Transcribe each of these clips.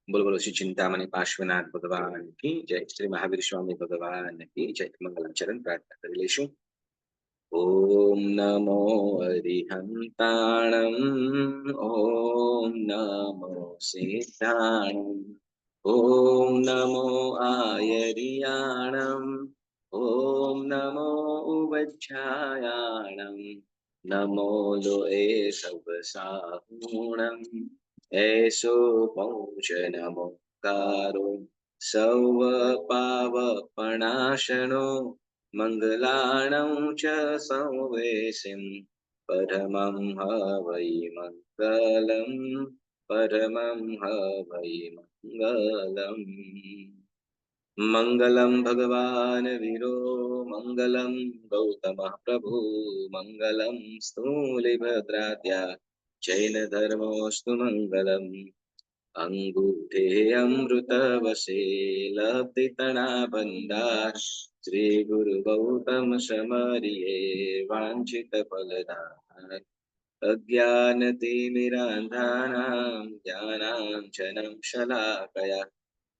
बोलो बोलो श्री चिंतामणि पार्श्वनाथ भगवान की जय। श्री महावीर स्वामी भगवान की जय। मंगलाचरण प्रार्थना કરી લેશું। ओम नमो अरिहंताणं, ओम नमो सिद्धाणं, ओम नमो आयरियाणं, ओम नमो उवज्झायाणं, नमो लोए सब साहूणं, ऐसो पौंच नमोकारो सौव पावपणाशनो, मंगलाणं च संवेशिं परमं हवै मंगलम्, परमं हवै मंगलम्। मंगलं भगवान् वीरो, मंगलं गौतमः प्रभु, मंगलं स्थूलिभद्राद्या जैन धर्मोऽस्तु मंगलम्। अंगूठे अमृतवसे लब्धितणा बन्धार, श्री गुरु गौतम समरिये वांछित फलदार। अज्ञानतिमिरान्धानां ज्ञानाञ्जनं शलाकया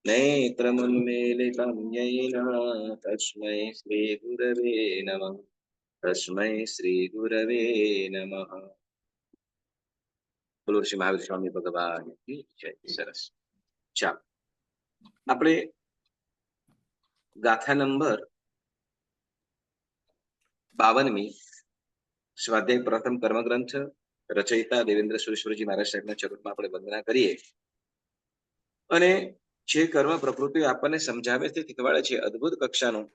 नेत्रमुन्मीलितं येन तस्मै श्रीगुरवे नमः। तस्मै श्रीगुरवे नमः। बोलो श्री महावीर स्वामी भगवान की जय। सरस। ચાલો આપણે ગાથા નંબર 52મી સ્વાધ્યાય પ્રથમ કર્મગ્રંથ રચયિતા દેવેન્દ્ર સુરેશ્વરજી મહારાજ સાહેબના ચરણમાં આપણે વંદના કરીએ અને જે કર્મ પ્રકૃતિ આપણને સમજાવે છે, શીખવાડે છે અદ્ભુત કક્ષાનું,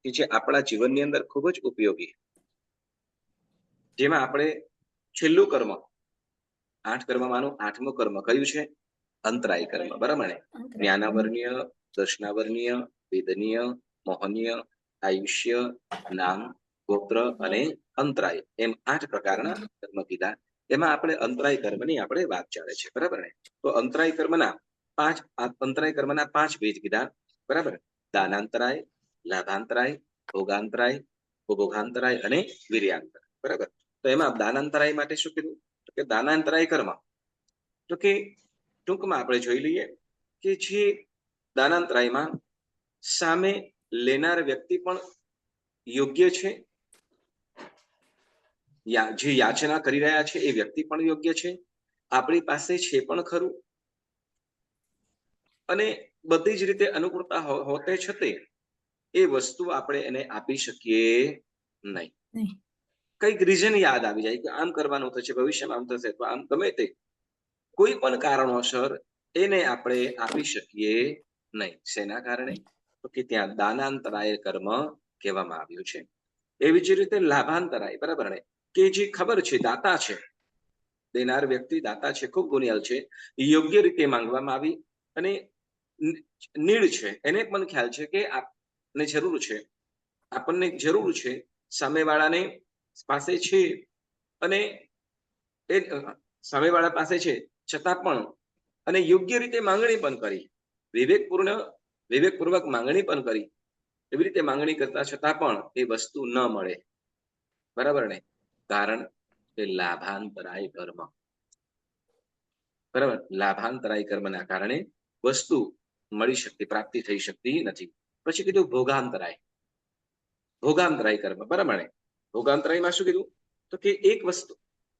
કે જે આપણા જીવનની અંદર ખૂબ જ ઉપયોગી, જેમાં આપણે છેલ્લું કર્મ 8 કર્મમાંનું 8મું કર્મ કયું છે? અંતરાય કર્મ, બરાબર ને? જ્ઞાનાવર્ણ્ય, દર્શનાવર્ણ્ય, વેદનીય, મોહનીય, આયુષ્ય, નામ, ગોત્ર અને અંતરાય, એમ 8 પ્રકારના કર્મ કીધા. એમાં આપણે અંતરાય કર્મની આપણે વાત ચાલે છે, બરાબર ને? તો અંતરાય કર્મના 5 ભેદ કીધા, બરાબર? દાનાંતરાય, લાભાંતરાય, ભોગાંતરાય, ઉપભોગાંતરાય અને વીર્યાંતરાય, બરાબર? તો એમાં દાનાંતરાય માટે શું કીધું? તો કે દાનાંતરાય કર્મ, તો કે ટૂંકમાં આપણે જોઈ લઈએ કે જે દાનાંતરાયમાં સામે લેનાર વ્યક્તિ પણ યોગ્ય છે, જે યાચના કરી રહ્યા છે એ વ્યક્તિ પણ યોગ્ય છે, આપણી પાસે છે પણ ખરું, અને બધી જ રીતે અનુકૂળતા હોતે છતે એ વસ્તુ આપણે એને આપી શકીએ નહીં. કઈક રીઝન યાદ આવી જાય કે આમ કરવાનું થશે, ભવિષ્યમાં આમ થશે, તો આમ ગમે તે કોઈ પણ કારણોસર એને આપણે આપી શકીએ નહીં. શેના કારણે? તો કે ત્યાં દાનાંતરાય કર્મ કહેવામાં આવ્યું છે. એવી જ રીતે લાભાંતરાય, બરાબર ને? કે જે ખબર છે દાતા છે, દેનાર વ્યક્તિ દાતા છે, ખૂબ ગુણિયાલ છે, યોગ્ય રીતે માંગવામાં આવી અને નીડ છે, એને પણ ખ્યાલ છે કે આપને જરૂર છે, આપણને જરૂર છે, સામેવાળાને પાસે છે, અને એ સામેવાળા પાસે છે છતાં પણ, અને યોગ્ય રીતે માંગણી પણ કરી, વિવેકપૂર્વક માંગણી પણ કરી, એવી રીતે માંગણી કરતા છતાં પણ એ વસ્તુ ન મળે, બરાબર ને? કારણ કે લાભાંતરાય કર્મ, બરાબર? લાભાંતરાય કર્મના કારણે વસ્તુ મળી શકતી, પ્રાપ્તિ થઈ શકતી નથી. પછી કીધું ભોગાંતરાય, ભોગાંતરાય કર્મ, બરાબર ને? ભોગાંતરાયમાં શું કીધું? તો કે એક વસ્તુ,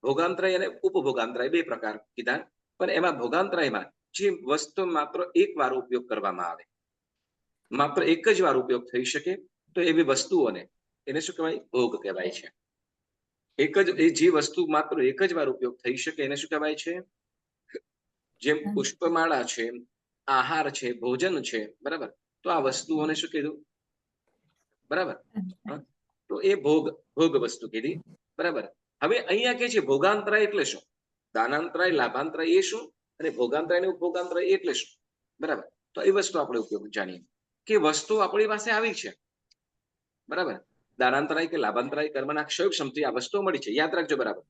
ભોગાંતરાય અને ઉપભોગાંતરાય 2 પ્રકાર કીધા, પણ એમાં ભોગાંતરાયમાં જે વસ્તુ માત્ર એક વાર ઉપયોગ કરવામાં આવે, માત્ર એક જ વાર ઉપયોગ થઈ શકે, તો એવી વસ્તુઓને એને શું કહેવાય? ભોગ કહેવાય છે. જે વસ્તુ માત્ર એક જ વાર ઉપયોગ થઈ શકે એને શું કહેવાય છે? જેમ પુષ્પમાળા છે, આહાર છે, ભોજન છે, બરાબર? તો આ વસ્તુઓને શું કીધું? બરાબર, તો એ ભોગ વસ્તુ કીધી, બરાબર? હવે અહીંયા કે છે ભોગાંતરાય એટલે શું? દાનાંતરાય, લાભાંતરાય એ શું, અને ભોગાંતરાય અને ઉપભોગાંતરાય એટલે શું, બરાબર? તો એ વસ્તુ આપણે ઉપયોગ જાણીએ કે વસ્તુ આપણી પાસે આવી છે, બરાબર? દાનાંતરાય કે લાભાંતરાય કર્મના ક્ષયક્ષમથી આ વસ્તુ મળી છે, યાદ રાખજો, બરાબર?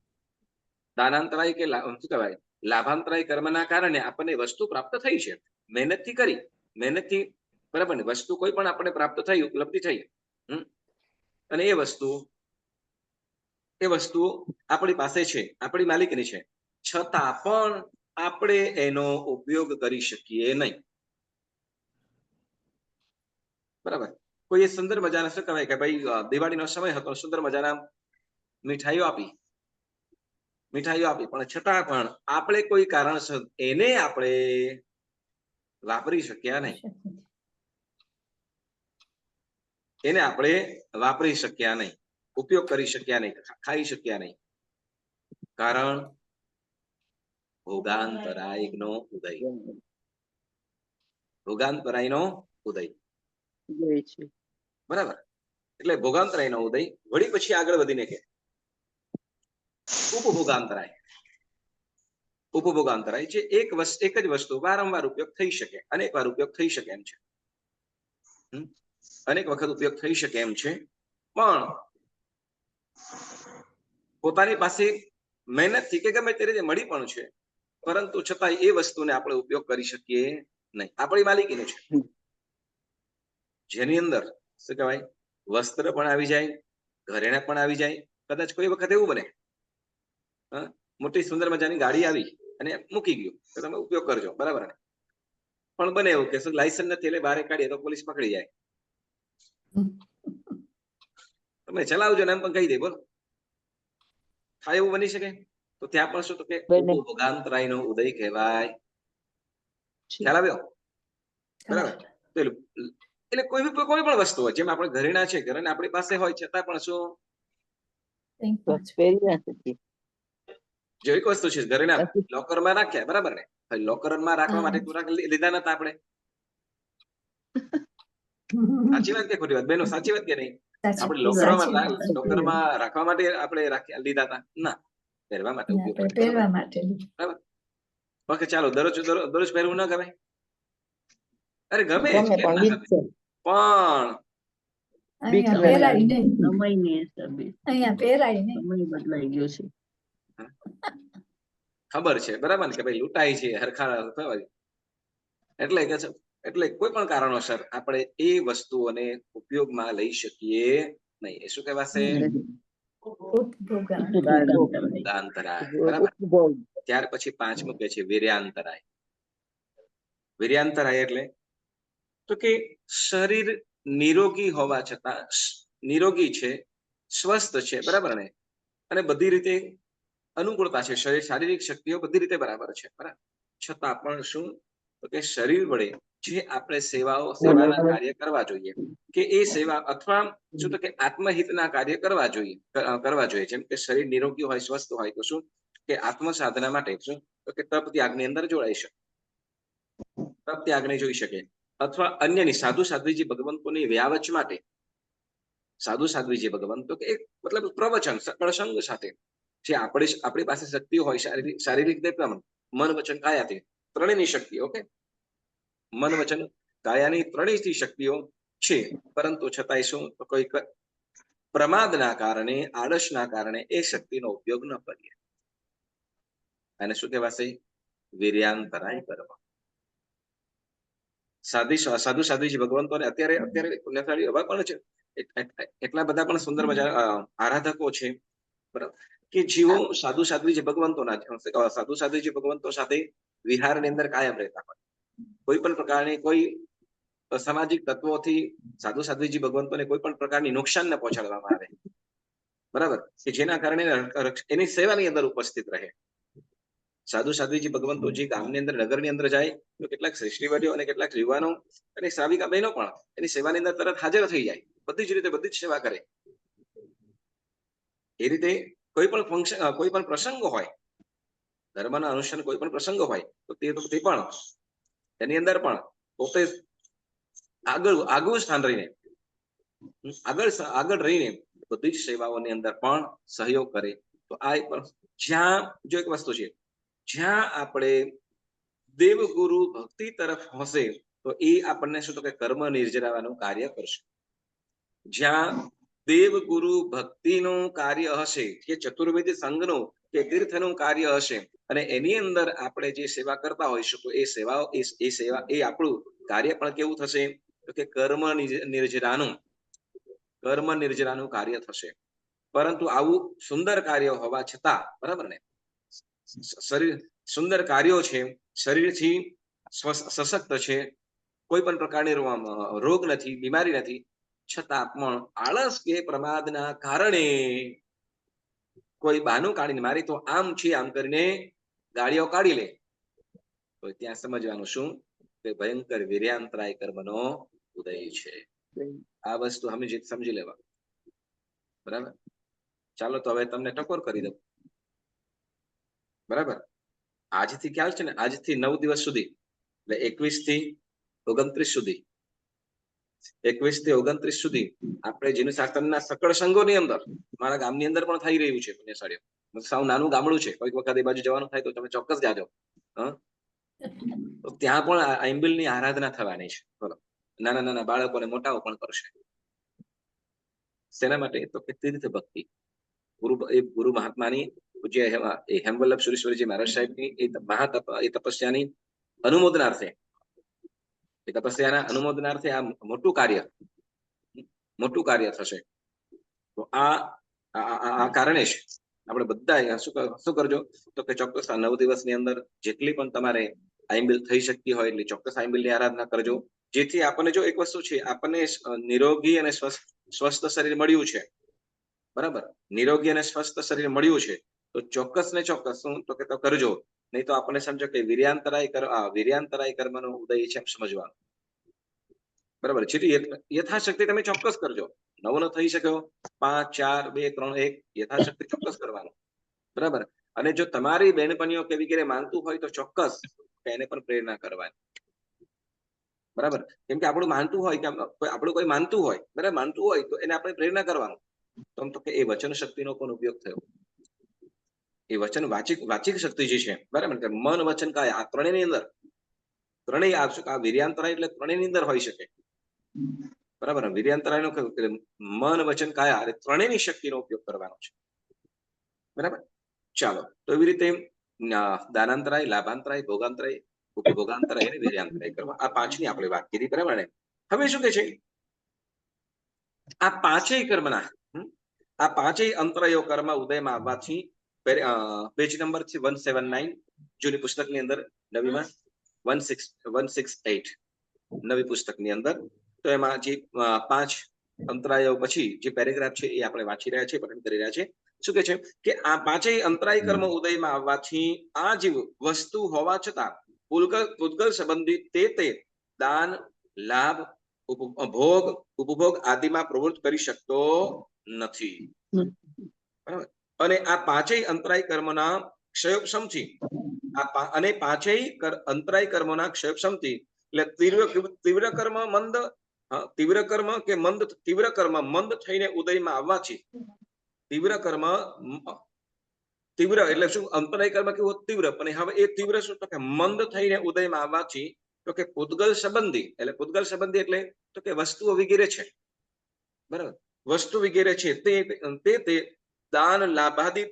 દાનાંતરાય કે શું કહેવાય? લાભાંતરાય કર્મના કારણે આપણને વસ્તુ પ્રાપ્ત થઈ છે, મહેનતથી કરી, મહેનતથી, બરાબર ને? વસ્તુ કોઈ પણ આપણે પ્રાપ્ત થઈ, ઉપલબ્ધિ થઈ, અને એ વસ્તુ આપણી પાસે છે, આપણી માલિકીની છે, છતાં પણ આપણે એનો ઉપયોગ કરી શકીએ નહીં. બરાબર. કોઈ સુંદર મજાના શું કહેવાય કે ભાઈ દિવાળીનો સમય હતો, સુંદર મજાના મીઠાઈઓ આપી, પણ છતાં પણ આપણે કોઈ કારણસર એને આપણે વાપરી શક્યા નહીં. એને આપણે વાપરી શક્યા નહીં, ઉપયોગ કરી શક્યા નહીં, ખાઈ શક્યા નહીં. કારણ ભોગાંતરાયનો ઉદય. ભોગાંતરાયનો ઉદય. બરાબર. એટલે ભોગાંતરાયનો ઉદય. વળી પછી આગળ વધીને કે ઉપભોગાંતરાય. ઉપભોગાંતરાય છે એક જ વસ્તુ વારંવાર ઉપયોગ થઈ શકે, અનેક વાર ઉપયોગ થઈ શકે એમ છે. અનેક વખત ઉપયોગ થઈ શકે એમ છે, પણ પોતાની પાસે મહેનતથી કે ગમે તે રીતે મળી પણ છે, પરંતુ છતાં એ વસ્તુને આપણે ઉપયોગ કરી શકીએ નહીં. આપણી માલિકીનું છે, જેની અંદર શું કહેવાય વસ્ત્ર પણ આવી જાય, ઘરેણા પણ આવી જાય. કદાચ કોઈ વખત એવું બને મોટી સુંદર મજાની ગાડી આવી અને મૂકી ગયું તો તમે ઉપયોગ કરજો, બરાબર ને? પણ બને એવું કે લાયસન્સ નથી એટલે બહાર કાઢીએ તો પોલીસ પકડી જાય. તમે ચલાવજો ને એમ પણ કહી દે, બોલો થાય એવું બની શકે? તો ત્યાં પણ શું તો કે ઉપભોગાંતરાયનો ઉદય કહેવાય. ખ્યાલ આવ્યો? બરાબર. એટલે કોઈ પણ વસ્તુ હોય, જેમ આપણે ઘરેણા છે, ઘરેણા આપણી પાસે હોય છતાં પણ શું જો એક વસ્તુ છે, ઘરેણા લોકરમાં રાખ્યા, બરાબર ને? લોકરમાં રાખવા માટે લીધા નતા આપણે. સાચી વાત કે ખોટી વાત બેનો? સાચી વાત કે નહીં? આપણે લોકરમાં રાખવા માટે આપણે લીધા હતા ના, પહેરવા માટે ઉપયોગ માટે. બરાબર. ચાલો દરરોજ પહેરવું ના ગમે? અરે ગમે, ખબર છે, બરાબર ને, કે ભાઈ લૂંટાય છે હરખા. એટલે કોઈ પણ કારણોસર આપણે એ વસ્તુઓને ઉપયોગમાં લઈ શકીએ નહીં. એ શું કહેવાશે? ત્યાર પછી પાંચમું કે છે વીર્યાંતરાય. વીર્યાંતરાય એટલે તો કે શરીર નિરોગી હોવા છતાં, નિરોગી છે, સ્વસ્થ છે, બરાબર ને, અને બધી રીતે અનુકૂળતા છે, શારીરિક શક્તિઓ બધી રીતે બરાબર છે, બરાબર, છતાં પણ શું તો કે શરીર વડે જે આપણે સેવાના કાર્ય કરવા જોઈએ, કે એ સેવા અથવા શું તો કે આત્મહિતના કાર્ય કરવા જોઈએ. જેમ કે શરીર નિરોગી હોય, સ્વસ્થ હોય તો શું કે આત્મ સાધના માટે શું તો કે તપ ત્યાગની અંદર જોડાઈ શકે, તપ ત્યાગને જોઈ શકે, અથવા અન્યની સાધુ સાધ્વીજી ભગવંતોની વ્યાવચ માટે, સાધુ સાધ્વીજી ભગવંતો કે એક મતલબ પ્રવચન પ્રસંગ સાથે જે આપણી પાસે શક્તિઓ હોય, શારીરિક મન વચન કાયાથી ત્રણેયની શક્તિ, ઓકે, મન વચન કાયાની ત્રણેયથી શક્તિઓ છે, પરંતુ છતાંય શું કોઈ પ્રમાદના કારણે, આળસના કારણે એ શક્તિનો ઉપયોગ ન કરીએ. અને શું કહેવાશે? વીર્યાંતરાય કરવા. સાધુ સાધ્વીજી ભગવંતોને અત્યારે એવા પણ છે, એટલા બધા પણ સુંદર મજા આરાધકો છે, બરાબર, કે જેઓ સાધુ સાધ્વીજી ભગવંતો સાથે વિહારની અંદર કાયમ રહેતા હોય. કોઈ પણ પ્રકારની કોઈ સામાજિક તત્વોથી સાધુ સાધ્વીજી ભગવંતોને કોઈ પણ પ્રકારની નુકસાન ન પહોંચાડવામાં આવે, બરાબર, કે જેના કારણે એની સેવાની અંદર ઉપસ્થિત રહે. સાધુ સાધ્વીજી ભગવંતો જે ગામની અંદર, નગરની અંદર જાય તો કેટલાક શ્રેષ્ઠીવાદીઓ અને કેટલાક યુવાનો અને શ્રાવિકા બહેનો પણ એની સેવાની અંદર તરત હાજર થઈ જાય, બધી જ રીતે બધી જ સેવા કરે. એ રીતે કોઈ પણ ફંક્શન, કોઈ પણ પ્રસંગ હોય, ધર્મના અનુષ્ઠાન કોઈ પણ પ્રસંગ હોય તો તે પણ એની અંદર પણ પોતે આગળ સ્થાન રહીને, આગળ રહીને બધી જ સેવાઓની અંદર પણ સહયોગ કરે. તો આ પણ જ્યાં જો એક વસ્તુ છે, જ્યાં આપણે દેવગુરુ ભક્તિ તરફ હશે તો એ આપણને શું તો કે કર્મ નિર્જરાવાનું કાર્ય કરશે. જ્યાં દેવગુરુ ભક્તિનું કાર્ય હશે, કે ચતુર્વેદ સંઘનું કે તીર્થનું કાર્ય હશે, અને એની અંદર આપણે જે સેવા કરતા હોઈશું તો એ સેવા એ આપણું કાર્ય પણ કેવું થશે તો કે કર્મ નિર્જરાનું કાર્ય થશે. પરંતુ આવું સુંદર કાર્ય હોવા છતાં, બરાબર ને, સુંદર કાર્યો છે, શરીરથી સશક્ત છે, કોઈ પણ પ્રકારની રોગ નથી, બીમારી નથી, છતાં પણ આળસ કે પ્રમાદના કારણે કોઈ બહાનું કાઢીને મારી તો આમ છે આમ કરીને ગાળીઓ કાઢી લે, તો ત્યાં સમજવાનું શું કે ભયંકર વીર્યાંતરાય કર્મનો ઉદય છે. આ વસ્તુ સમજી લેવા. બરાબર. ચાલો તો હવે તમને ટકોર કરી દઉં. બરાબર. આજથી ખ્યાલ છે ને, આજથી 9 દિવસ સુધી, એટલે 21 થી 29 સુધી, 21 થી 29 સુધી આપણે જીનું શાસનના સકળ સંઘોની અંદર, મારા ગામની અંદર પણ થઈ રહ્યું છે પુણ્યશાળીઓ. સાવ નાનું ગામડું છે, કોઈક વખત એ બાજુ જવાનું થાય તો તમે ચોક્કસ જાજો. તો ત્યાં પણ આંબિલની આરાધના થવાની છે. બોલો, નાના નાના બાળકોને મોટાઓ પણ કરશે. શેના માટે? તો કે તીર્થ ભક્તિ. ગુરુ મહાત્માની પૂજ્ય હેમવલ્લભ સુરેશ્વરજી મહારાજ સાહેબની એ તપસ્યાની અનુમોદનાર્થે, એ તપસ્યાના અનુમોદનાર્થે આ મોટું કાર્ય થશે. તો આ કારણે જ આપણે બધા શું કરજો, તો કે ચોક્કસ આ 9 દિવસની અંદર જેટલી પણ તમારે આંબિલ થઈ શકતી હોય એટલી ચોક્કસ આંબિલની આરાધના કરજો, જેથી આપણને જો એક વસ્તુ છે, આપણને નિરોગી અને સ્વસ્થ શરીર મળ્યું છે. બરાબર. નિરોગી અને સ્વસ્થ શરીર મળ્યું છે તો ચોક્કસ ને ચોક્કસ શું તો કે કરજો. નહીં તો આપણને સમજો કે વીર્યાંતરાય કર્મનો ઉદય છે એમ સમજવાનું. બરાબર. યથાશક્તિ તમે ચોક્કસ કરજો. નવો ન થઈ શક્યો, 5 4 2 3 1 યથાશક્તિ ચોક્કસ કરવાનું. બરાબર. અને જો તમારી બહેનપણીઓ કે વગેરે માનતું હોય તો ચોક્કસ એને પણ પ્રેરણા કરવાની. બરાબર. કેમ કે આપણું માનતું હોય કે આપણું કોઈ માનતું હોય, બરાબર, માનતું હોય તો એને આપણે પ્રેરણા કરવાનું. તો કે એ વચન શક્તિનો પણ ઉપયોગ થયો. એ વચન વાચિક શક્તિ જે છે, બરાબર, કે મન વચન કાય આ ત્રણેયની અંદર, ત્રણેય આ વીર્યાંતરાય એટલે ત્રણેયની અંદર હોઈ શકે. બરાબર. વીર્યાંતરાયનો મન વચન કાયા એટલે ત્રણેયની શક્તિનો ઉપયોગ કરવાનો છે. બરાબર. ચાલો તો એવી રીતે દાનાંતરાય, લાભાંતરાય, ભોગાંતરાય, ઉપભોગાંતરાય અને વીર્યાંતરાય કરવા, આ 5ની આપણે વાત કરી. બરાબર ને? હવે શું કે છે, આ પાંચેય અંતરાયો કર્મ ઉદયમાં આવવાથી પેજ નંબર 179 જૂની પુસ્તકની અંદર, નવીમાં 168 નવી પુસ્તકની અંદર, તો એમાં જે 5 અંતરાયો પછી જે પેરેગ્રાફ છે એ આપણે વાંચી રહ્યા છીએ, પઠન કરી રહ્યા છીએ. શું કે છે કે આ પાંચેય અંતરાય કર્મ ઉદયમાં આવવાથી આ જીવ વસ્તુ હોવા છતાં પૂતગલ સંબંધિત તે દાન, લાભ, ઉપભોગ આદિમાં પ્રવૃત્ત કરી શકતો નથી. બરાબર. અને આ પાંચેય અંતરાય કર્મના ક્ષયોપશમથી અને પાંચેય અંતરાય કર્મના ક્ષયોપશમથી એટલે તીવ્ર કર્મ મંદ થઈને ઉદયમાં આવવાથી, તીવ્ર એટલે શું? અંતરાય કર્મ કેવું? તીવ્ર. પણ હવે એ તીવ્ર શું? તો કે મંદ થઈને ઉદયમાં આવવાથી, તો કે પૂતગલ સંબંધી એટલે તો કે વસ્તુઓ વગેરે છે. બરાબર. વસ્તુ વગેરે છે તે દાન, લાભાદી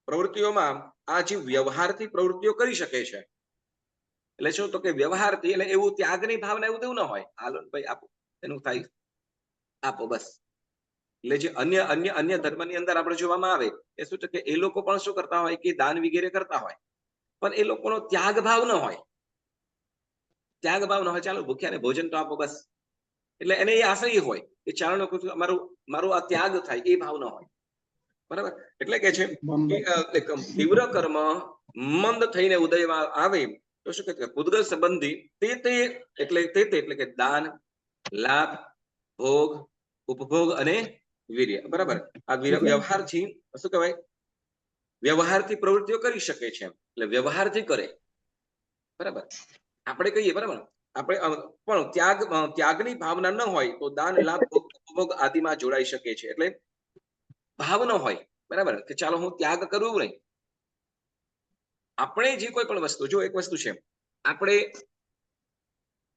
પ્રવૃત્તિઓમાં આ જે વ્યવહારથી પ્રવૃત્તિઓ કરી શકે છે. એટલે શું? તો કે વ્યવહારથી એટલે એવું ત્યાગની ભાવના એવું તેવું ન હોય, હાલો ભાઈ આપો, એનું થાય આપો બસ. એટલે જે અન્ય ધર્મની અંદર આપણે જોવામાં આવે એ શું છે કે એ લોકો પણ શું કરતા હોય કે દાન વગેરે કરતા હોય, પણ એ લોકોનો ત્યાગ ભાવ ન હોય. ચાલો ભૂખ્યાને ભોજન તો આપો બસ. એટલે એને એ આશય હોય કે ચાલો મારો આ ત્યાગ થાય, એ ભાવ ન હોય. બરાબર. એટલે કે છે કે તીવ્ર કર્મ મંદ થઈને ઉદયમાં આવે તો શું કે પૂતગલ સંબંધી એટલે કે દાન, લાભ, ભોગ, ઉપભોગ અને વીર્ય. બરાબર. આ વ્યવહારથી શું કહેવાય? વ્યવહારથી પ્રવૃત્તિઓ કરી શકે છે. એટલે વ્યવહારથી કરે. બરાબર. આપણે કહીએ, બરાબર, આપણે પણ ત્યાગની ભાવના ન હોય તો દાન, લાભ, ઉપભોગ આદિમાં જોડાઈ શકે છે. એટલે ભાવ ન હોય. બરાબર. કે ચાલો હું ત્યાગ કરું નહીં. આપણે જે કોઈ પણ વસ્તુ, જો એક વસ્તુ છે, આપણે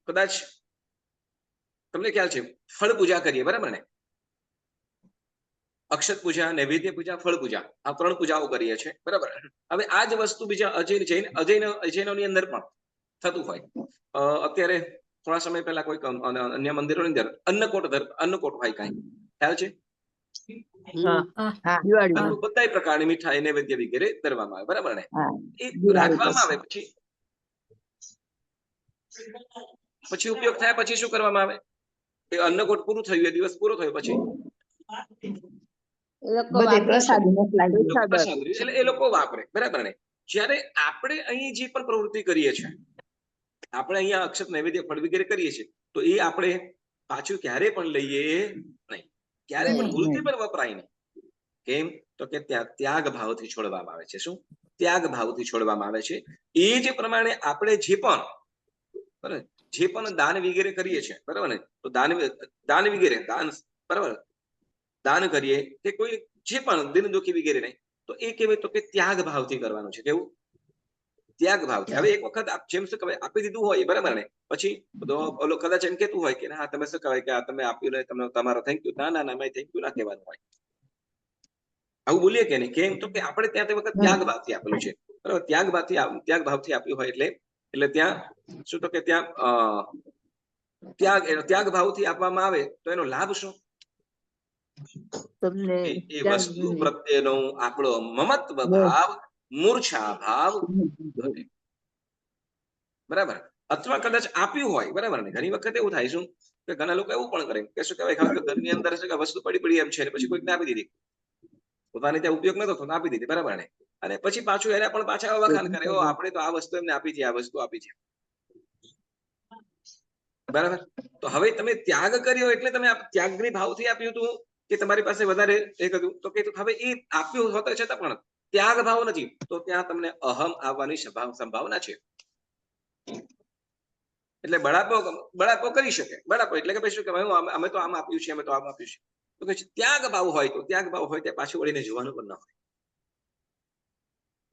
કદાચ તમને ખ્યાલ છે ફળ પૂજા કરીએ, બરાબર ને? અક્ષત પૂજા, નૈવેદ્ય પૂજા, ફળ પૂજા, આ 3 પૂજાઓ કરીએ છીએ. બરાબર. હવે આ જ વસ્તુ બીજા અજૈનોની અંદર પણ થતું હોય. અત્યારે થોડા સમય પહેલા કોઈ અન્ય મંદિરોની અંદર અન્નકોટ હોય, કાંઈ ખ્યાલ છે? બધાય પ્રકારની મીઠાઈ નૈવેદ્ય વગેરે કરવામાં આવે, બરાબર ને? એ રાખવામાં આવે, પછી ઉપયોગ થયા પછી શું કરવામાં આવે? એ અન્નકોટ પૂરું થયું, એ દિવસ પૂરો થયો પછી એટલે એ લોકો વાપરે, બરાબર ને? જ્યારે આપણે અહીં જે પણ પ્રવૃત્તિ કરીએ છીએ, આપણે અહીંયા અક્ષત નૈવેદ્ય ફળ વગેરે કરીએ છીએ, તો એ આપણે પાછું ક્યારે પણ લઈએ નહીં, ક્યારે પણ ભૂલથી પણ વપરાય નહીં. કેમ? તો કે ત્યાં ત્યાગ ભાવથી છોડવામાં આવે છે. શું? ત્યાગ ભાવથી છોડવામાં આવે છે. એ જ પ્રમાણે આપણે જે પણ દાન વગેરે કરીએ છીએ, બરાબર ને? તો દાન વગેરે બરાબર દાન કરીએ કે કોઈ જે પણ દિન દુખી વગેરે નહીં, તો એ કહેવાય તો કે ત્યાગ ભાવથી કરવાનું છે. કેવું? ત્યાગ ભાવથી. હવે એક વખત જેમ શું કહેવાય આપી દીધું હોય, બરાબર ને? પછી ઓલો કદાચ એમ કેતું હોય કે હા તમે શું કહેવાય કે આ તમે આપ્યું ને તમે તમારો થેન્ક યુ, ના ના મેં થેન્ક યુ ના કહેવાનું હોય. આવું બોલીએ કે નહીં? કેમ? તો કે આપણે ત્યાં તે વખત ત્યાગ ભાવથી આપેલું છે, બરાબર? ત્યાગ ભાવથી આપ્યું હોય એટલે ત્યાં શું તો કે ત્યાં ત્યાગ ભાવથી આપવામાં આવે તો એનો લાભ શું? એ વસ્તુ પ્રત્યેનો આપણો મમત્વ ભાવ, મૂર્છા ભાવ, બરાબર? અથવા કદાચ આપ્યું હોય, બરાબર ને? ઘણી વખત એવું થાય શું કે ઘણા લોકો એવું પણ કરે કે શું કહેવાય ઘરની અંદર વસ્તુ પડી એમ છે ને પછી કોઈકને આપી દીધી, પોતાની ત્યાં ઉપયોગ નતો થતો, આપી દીધી, બરાબર ને? અને પછી પાછું એને પણ પાછા વખાણ કરે, આપણે તો આ વસ્તુ એમને આપી છે, આ વસ્તુ આપી છે, બરાબર? તો હવે તમે ત્યાગ કર્યો એટલે તમે ત્યાગની ભાવથી આપ્યું હતું કે તમારી પાસે વધારે એ કર્યું, તો કે હવે એ આપ્યું હોતા છતાં પણ ત્યાગ ભાવ નથી, તો ત્યાં તમને અહમ આવવાની સંભાવના છે. એટલે બળાપો કરી શકે. બળાપો એટલે કે શું કહેવાય અમે તો આમ આપ્યું છે, અમે તો આમ આપ્યું છે. તો કે ત્યાગ ભાવ હોય ત્યાં પાછું વળીને જોવાનું પણ ના હોય.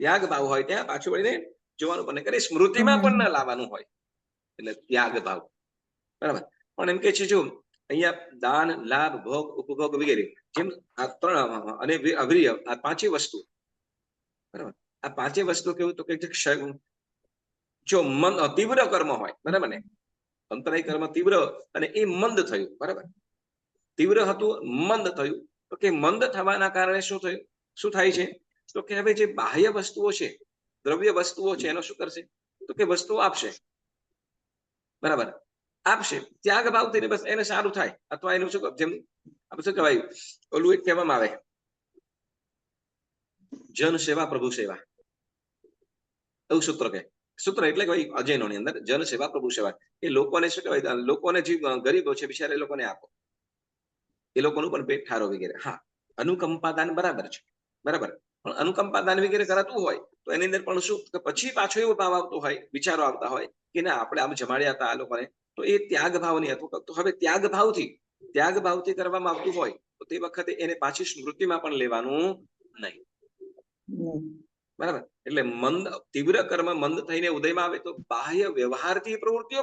ત્યાગ ભાવ હોય ત્યાં પાછું વળીને જોવાનું પણ કરે, સ્મૃતિમાં પણ ન લાવવાનું હોય. એટલે ત્યાગ ભાવ, બરાબર? પણ એમ કે છે જો અહીંયા દાન, લાભ, ભોગ, ઉપભોગ વગેરે જેમ આ 3 અને અવ્રિય, આ 5 વસ્તુ, બરાબર? આ 5 વસ્તુ કેવું તો કે જો મન તીવ્ર કર્મ હોય, બરાબર ને? અંતરાય કર્મ તીવ્ર અને એ મંદ થયું, બરાબર? તીવ્ર હતું, મંદ થયું, તો કે મંદ થવાના કારણે શું થાય છે? તો કે હવે જે બાહ્ય વસ્તુઓ છે, દ્રવ્ય વસ્તુઓ છે, એનો શું કરશે? તો કે વસ્તુઓ આપશે, બરાબર? આપશે ત્યાગ ભાવથી, બસ એને સારું થાય. અથવા એનું જેમ આપણે શું કહેવાય ઓલું એક કહેવામાં આવે જન સેવા પ્રભુ સેવા, એવું સૂત્ર કે સૂત્ર એટલે કે અજયનોની અંદર જન સેવા પ્રભુ સેવા, એ લોકોને શું કહેવાય, લોકોને જે ગરીબો છે બિચારા, એ લોકોને આપો, એ લોકોનું પણ પેટ ઠારો વગેરે. હા, અનુકંપા દાન બરાબર છે, બરાબર? પણ અનુકંપા દાન વગેરે કરાતું હોય તો એની અંદર પણ શું કે પછી પાછો એવો ભાવ આવતો હોય, વિચારો આવતા હોય કે ના આપણે આમ જમાડ્યા હતા આ લોકોને, તો એ ત્યાગ ભાવની હતું. તો હવે ત્યાગ ભાવથી કરવામાં આવતું હોય તો તે વખતે એને પાછી સ્મૃતિમાં પણ લેવાનું નહીં, બરાબર? એટલે તીવ્ર કર્મ મંદ થઈને ઉદયમાં આવે તો બાહ્ય વ્યવહારથી પ્રવૃત્તિઓ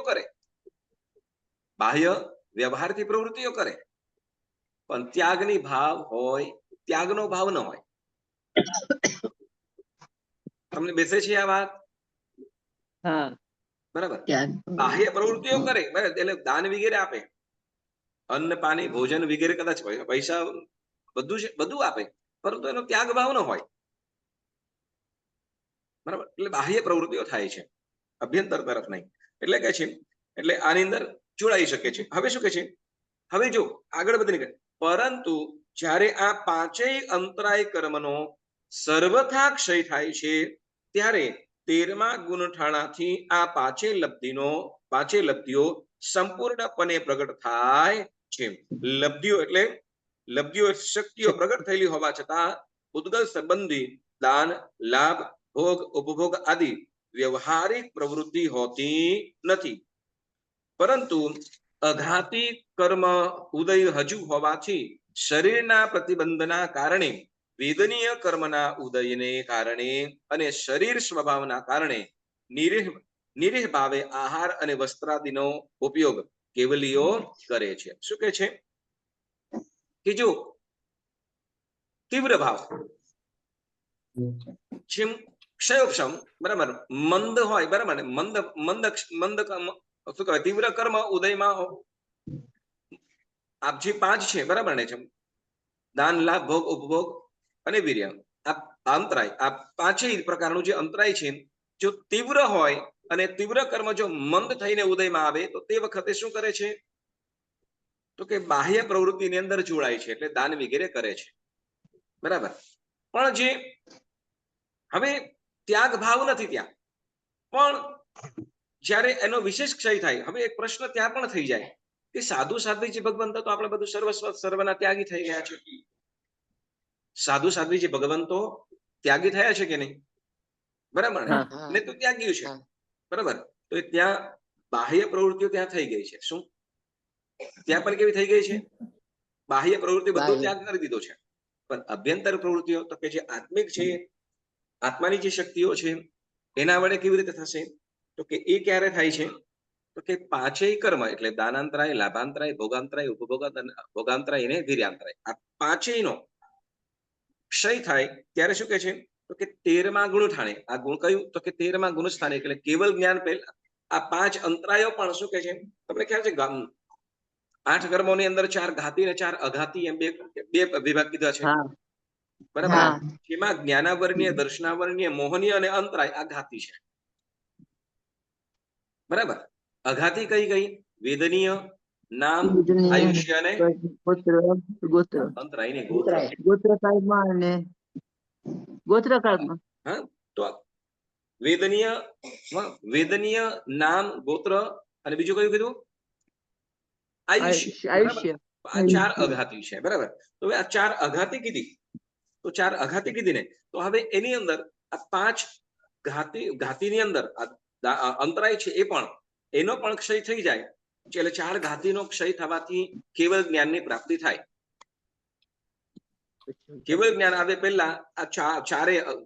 કરે, પણ ત્યાગની ભાવ હોય, ત્યાગનો ભાવ ન હોય. તમને બેસે છે આ વાત? બરાબર? બાહ્ય પ્રવૃત્તિઓ કરે, બરાબર? એટલે દાન વગેરે આપે, અન્ન પાણી ભોજન વગેરે કદાચ પૈસા બધું આપે, પરંતુ એનો ત્યાગ ભાવ ન હોય, બરાબર? એટલે બાહ્ય પ્રવૃત્તિઓ થાય છે, અભ્યંતર તરફ નહીં. એટલે કે છે એટલે આની અંદર જોડાઈ શકે છે. હવે શું કે છે? હવે જો આગળ વધીને પરંતુ જ્યારે આ 5 અંતરાય કર્મનો સર્વથા ક્ષય થાય છે ત્યારે 13મા ગુણઠાણાથી આ 5 લબ્ધિઓ સંપૂર્ણપણે પ્રગટ થાય છે. લબ્ધિઓ શક્તિઓ પ્રગટ થયેલી હોવા છતાં ઉદ્ગલ સંબંધી દાન, લાભ, ભોગ, ઉપભોગ આદિ વ્યવહારિક પ્રવૃત્તિ હોતી નથી, પરંતુ અઘાતી કર્મ ઉદય હજુ હોવાથી શરીરના પ્રતિબંધના કારણે, વેદનીય કર્મના ઉદયને કારણે અને શરીર સ્વભાવના કારણે નિરીહ ભાવે આહાર અને વસ્ત્રાદિનો ઉપયોગ કેવલીઓ કરે છે. શું કે છે કે જો તીવ્ર ભાવ જેમ ક્ષયોક્ષમ, બરાબર? મંદ હોય, બરાબર ને? મંદ શું કહેવાય તીવ્ર કર્મ ઉદયમાં આપ જે 5 છે, બરાબર ને? દાન, લાભ, ભોગ, ઉપભોગ અને વીર્ય. આ અંતરાય, આ પાંચેય પ્રકારનું જે અંતરાય છે, જો તીવ્ર હોય અને તીવ્ર કર્મ જો મંદ થઈને ઉદયમાં આવે તો તે વખતે શું કરે છે? તો કે બાહ્ય પ્રવૃત્તિની અંદર જોડાય છે, એટલે દાન વગેરે કરે છે. બરાબર. પણ જે હવે ત્યાગ ભાવ નથી ત્યાં, પણ જ્યારે એનો વિશેષ ક્ષય થાય, હવે એક પ્રશ્ન ત્યાં પણ થઈ જાય કે સાધુ સાધ્વીજી ભગવંતો તો આપણે બધું સર્વસ્વ સર્વના ત્યાગી થઈ ગયા છે. સાધુ સાધ્વીજી ભગવંતો ત્યાગી થયા છે કે નહીં? બરાબર ને? તો ત્યાગી છે. બરાબર. તો ત્યાં બાહ્ય પ્રવૃત્તિઓ ત્યાં થઈ ગઈ છે. શું ત્યાં પણ કેવી થઈ ગઈ છે? બાહ્ય પ્રવૃત્તિ બધો ત્યાગ કરી દીધો છે, પણ અભ્યંતર પ્રવૃત્તિઓ તો કે જે આત્મિક છે, આત્માની જે શક્તિઓ છે, એના વડે કેવી રીતે થશે? તો કે એ ક્યારે થાય છે? તો કે પાંચેય કર્મ એટલે દાનાંતરાય, લાભાંતરાય, ભોગાંતરાય, ભોગાંતરાય અને વીર્યાંતરાય, આ પાંચેયનો ક્ષય થાય ત્યારે શું કે છે? તો કે 13મા ગુણ ઠાણે. આ ગુણ કયું? તો કે 13મા ગુણ સ્થાને, એટલે કેવલ જ્ઞાન પહેલા આ પાંચ અંતરાયો પણ શું કે છે? તમને ખ્યાલ છે 8 કર્મોની અંદર 4 ઘાતી અને 4 અઘાતી એમ બે વિભાગ કીધા છે. બરાબર. જેમાં જ્ઞાનાવર્ણ્ય, દર્શનાવર્ણ્ય, મોહનીય અને અંતરાય આ ઘાતી છે. બરાબર. અઘાતી કઈ કઈ? વેદનીય, નામ, આયુષ્ય અને અંતરાય ને ગોત્ર. હા, તો વેદનીય, નામ, ગોત્ર અને બીજું કયું કીધું? આયુષ્ય. આ 4 અઘાતી છે. બરાબર. તો આ 4 અઘાતી કીધી, તો 4 અઘાતી કીધી ને, તો હવે એની અંદર આ 5 ઘાતીની અંદર અંતરાય છે, એ પણ એનો પણ ક્ષય થઈ જાય, એટલે 4 ઘાતીનો ક્ષય થવાથી કેવલ જ્ઞાનની પ્રાપ્તિ થાય. કેવલ જ્ઞાન આવે પહેલા આ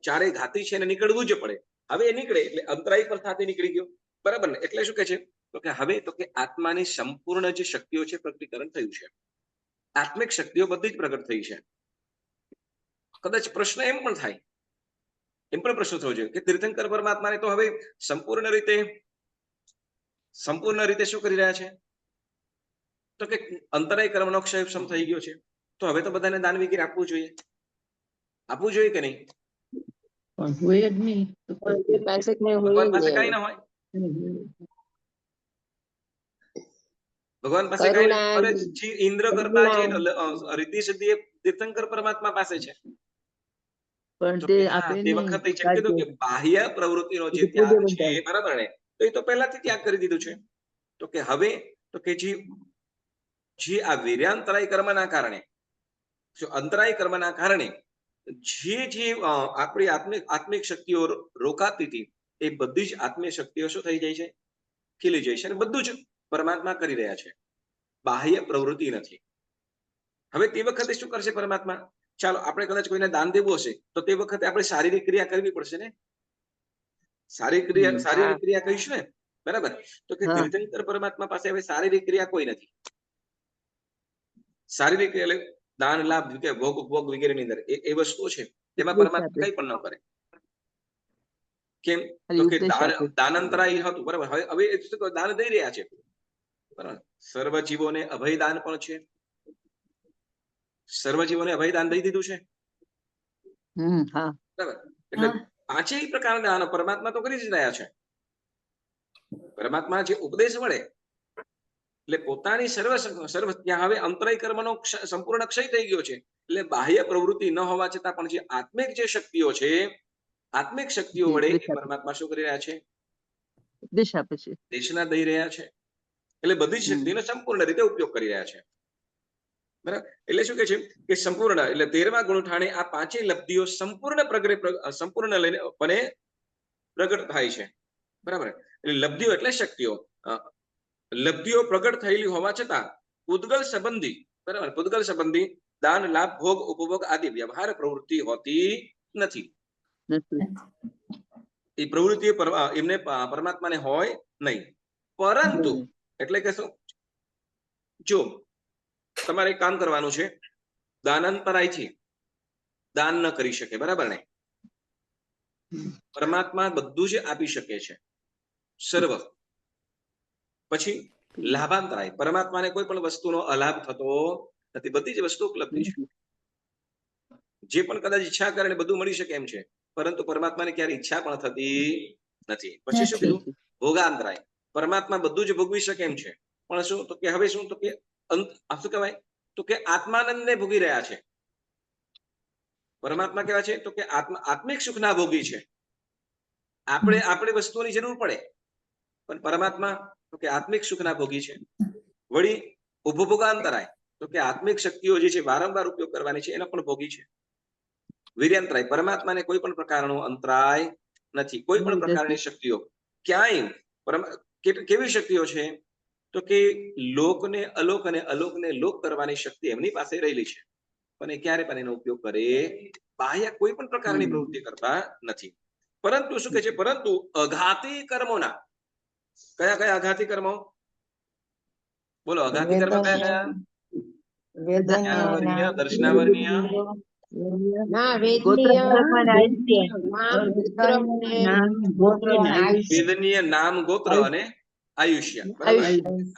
ચારે ઘાતી છે એને નીકળવું જ પડે. હવે એ નીકળે એટલે અંતરાય પર સાથે નીકળી ગયો. બરાબર ને? એટલે શું કે છે? તો કે હવે તો કે આત્માની સંપૂર્ણ જે શક્તિઓ છે પ્રગટીકરણ થયું છે. આત્મિક શક્તિઓ બધી જ પ્રગટ થઈ છે. કદાચ પ્રશ્ન એમ પણ થાય, એમ પણ પ્રશ્ન થવો જોઈએ કે તીર્થંકર પરમાત્માને તો હવે સંપૂર્ણ રીતે શું કરી રહ્યા છે? તો કે અંતરાય કર્મનો ક્ષય થઈ ગયો છે, તો હવે તો બધાને દાન વગેરે આપવું જોઈએ કે નહીં? ભગવાન પાસે કઈ ના હોય. ભગવાન પાસે કઈ નથી. ઇન્દ્ર કરતા જે રિદ્ધિ સિદ્ધિ એ તીર્થંકર પરમાત્મા પાસે છે. તે વખતે જેમ કીધું કે બાહ્ય પ્રવૃત્તિનો જે ત્યાગ છે, બરાબર ને, તો એ તો પહેલાથી ત્યાગ કરી દીધું છે. તો કે હવે તો કે જે આ વીર્યાંતરાય કર્મના કારણે, અંતરાય કર્મના કારણે જે આપણી આત્મિક શક્તિઓ રોકાતી હતી, એ બધી જ આત્મિક શક્તિઓ શું થઈ જાય છે? ખીલી જાય છે. અને બધું જ પરમાત્મા કરી રહ્યા છે, બાહ્ય પ્રવૃત્તિ નથી. હવે તે વખતે શું કરશે પરમાત્મા? ચાલો આપણે કદાચ કોઈને દાન દેવું હશે તો તે વખતે આપણે શારીરિક ક્રિયા કરવી પડશે ને? શારીરિક ક્રિયા કહીશું ને? બરાબર. તો કે તીર્થંકર પરમાત્મા પાસે હવે શારીરિક ક્રિયા કોઈ નથી. શારીરિક એટલે દાન, લાભ, ભોગ ઉપભોગ વગેરેની અંદર એ વસ્તુઓ છે, તેમાં પરમાત્મા કઈ પણ ન કરે. કેમ? તો કે દાનંતરાય હતું. બરાબર. હવે દાન દઈ રહ્યા છે. બરાબર. સર્વ જીવોને અભય દાન પણ છે. સર્વ જીવોને અભય દાન દઈ દીધું છે. બરાબર. એટલે પાંચેય પ્રકારના દાન પરમાત્મા તો કરી જ રહ્યા છે. પરમાત્મા જે ઉપદેશ મળે એટલે પોતાની સર્વ ત્યાં હવે અંતરાય કર્મનો સંપૂર્ણ ક્ષય થઈ ગયો છે. એટલે બાહ્ય પ્રવૃત્તિ ન હોવા છતાં પણ જે આત્મિક જે શક્તિઓ છે, આત્મિક શક્તિઓ વડે પરમાત્મા શું કરી રહ્યા છે? દેશના દઈ રહ્યા છે. એટલે બધી શક્તિનો સંપૂર્ણ રીતે ઉપયોગ કરી રહ્યા છે. બરાબર. એટલે શું કે છે કે સંપૂર્ણ એટલે 13મા ગુણ ઠાણે આ પાંચેય લબ્ધિઓ સંપૂર્ણ લઈને પ્રગટ થાય છે. બરાબર. એટલે લબ્ધિઓ એટલે શક્તિઓ, લબ્ધિઓ પ્રગટ થયેલી હોવા છતાં પૂતગલ સંબંધી, બરાબર, પૂતગલ સંબંધી દાન, લાભ, ભોગ, ઉપભોગ આદિ વ્યવહાર પ્રવૃત્તિ હોતી નથી. એ પ્રવૃત્તિ એમને પરમાત્માને હોય નહીં. પરંતુ એટલે કે શું? જો તમારે કામ કરવાનું છે, દાનાંતરાયથી દાન ન કરી શકે, બરાબર ને? પરમાત્મા બધું જ આપી શકે છે, સર્વ. પછી લાભાંતરાય, પરમાત્માને કોઈ પણ વસ્તુનો અલાભ થતો નથી, બધી જ વસ્તુ ઉપલબ્ધ છે. જે પણ કદાચ ઈચ્છા કરે ને બધું મળી શકે એમ છે, પરંતુ પરમાત્માને ક્યારે ઈચ્છા પણ થતી નથી. પછી શું કીધું? ભોગાંતરાય. પરમાત્મા બધું જ ભોગવી શકે એમ છે, પણ શું તો કે હવે શું તો કે શું કહેવાય તો કે આત્માનંદને ભોગી રહ્યા છે. પરમાત્મા કેવા છે તો કે આત્મિક સુખના ભોગી છે. આપણે વસ્તુઓની જરૂર પડે, પણ પરમાત્મા તો કે આત્મિક સુખના ભોગી છે. વળી ઉપભોગાંતરાય તો કે આત્મિક શક્તિઓ જે છે વારંવાર ઉપયોગ કરવાની છે એનો પણ ભોગી છે. વીર્યંતરાય પરમાત્માને કોઈ પણ પ્રકારનો અંતરાય નથી. કોઈ પણ પ્રકારની શક્તિઓ ક્યાંય કેવી શક્તિઓ છે તો કે લોકને અલોક અને અલોકને લોક કરવાની શક્તિ એમની પાસે રહેલી છે, પણ એ ક્યારે પણ એનો ઉપયોગ કરે બાહ્ય કોઈ પણ પ્રકારની પ્રવૃત્તિ કરતા નથી. પરંતુ શું કહે છે? પરંતુ અઘાતી કર્મોના કયા કયા અઘાતી કર્મો? બોલો, અઘાતી કર્મ કયા કયા? જ્ઞાનવર્ણ્ય, દર્શનાવર્ણ્ય, વેદનીય, નામ, ગોત્ર અને આયુષ્ય. બરાબર.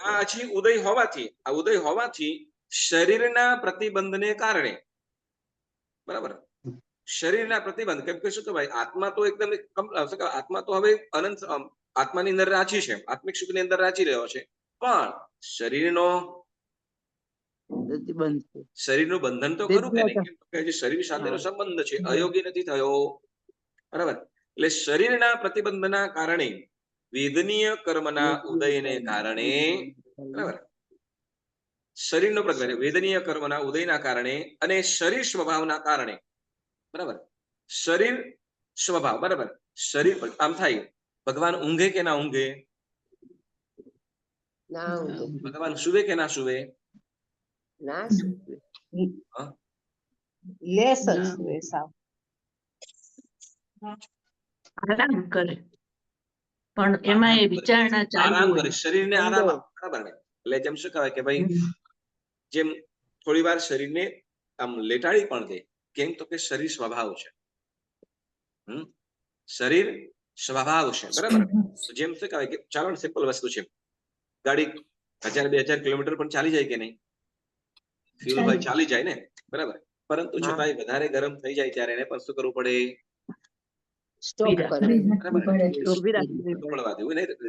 આ છે ઉદય હોવાથી, આ ઉદય હોવાથી શરીરના પ્રતિબંધને કારણે, બરાબર, શરીરના પ્રતિબંધ, કેમ કે શું કહેવાય આત્મા તો એકદમ આત્મા તો હવે અનંત આત્માની અંદર રાચી છે, આત્મિક સુખની અંદર રાચી રહ્યો છે, પણ શરીરનું બંધન તો ખરું કે નહીં? કે જે શરીર સાથેનો સંબંધ છે અયોગી નથી થયો. બરાબર. એટલે શરીરના પ્રતિબંધના કારણે, વેદનીય કર્મના ઉદયને કારણે, બરાબર, શરીરનો પ્રતિબંધ વેદનીય કર્મના ઉદયના કારણે અને શરીર સ્વભાવના કારણે, બરાબર, શરીર સ્વભાવ, બરાબર, શરીર આમ થાય ભગવાન ઊંઘે કે ના ઊંઘે? ભગવાન સુવે કે ના સુવે? આરામ કરે, પણ એમાં એ વિચારણા આરામ કરે, શરીરને આરામ આપે. બરાબર ને? એટલે જેમ શું કહેવાય કે ભાઈ જેમ થોડી વાર શરીરને આમ લેટાડી પણ દે. કેમ તો કે શરીર સ્વભાવ છે. શરીર સ્વભાવ છે. બરાબર. જેમ શું કહેવાય કે ચાલો સિમ્પલ વસ્તુ છે, ગાડી 1000-2000 કિલોમીટર પણ ચાલી જાય કે નહીં? ફ્યુલ હોય ચાલી જાય ને, બરાબર, પરંતુ છતાંય વધારે ગરમ થઈ જાય ત્યારે એને પણ શું કરવું પડે?